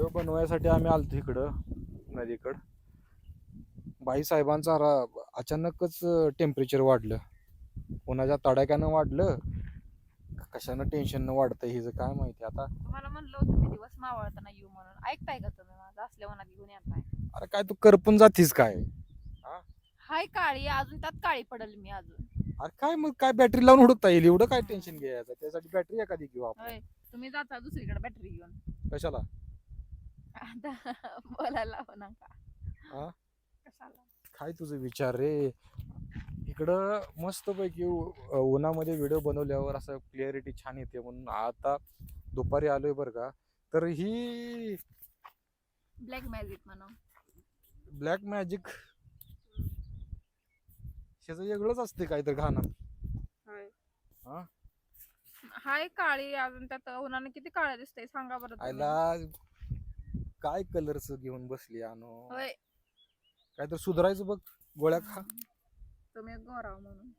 Video बनवायसाठी आम्ही आलतो इकडं नदीकडं. बाई साहेबांचा अचानकच टेम्परेचर वाढलं. उन्हाच्या तडाख्यानं वाढलं, कशानं टेन्शन वाढतं हिचं काय माहिती आता. तुम्हाला म्हणलं होतं मी दिवस मावळताना येऊ म्हणून, ऐकताय का तुम्ही माझं? असल्या मनात घेऊन येताय. अरे काय तू करपून जातीस काय? हाय काळी, अजून त्यात काळी पडल मी अजून. अरे काय मग काय बॅटरी लावून हुडकता येईल एवढं काय टेन्शन घ्यायचं? त्यासाठी बॅटरी एखादी घेऊ आपण. होय, तुम्ही जाता दुसरीकडे बॅटरी घेऊन. कशाला? आता बोलायला लावू नका. हा? कशाला? काय तुझं विचार रे? इकडं मस्तपैकी उन्हामध्ये व्हिडिओ बनवल्यावर असं क्लिअरिटी छान येते म्हणून आता दुपारी आलोय बरं का. तर ही ब्लॅक मॅजिक म्हणा. ब्लॅक मॅजिक ह्याचं वेगळंच असते काहीतरी घाणं. होय. हा? हाय काळी, अजून त्यात उन्हाने किती काळ्या दिसतंय सांगा बरं तुम्ही. आयला काय कलरच घेऊन बसली आणो. होय. काय तर सुधारायचं बघ, गोळ्या खा. तुम्ही गोराव म्हणून.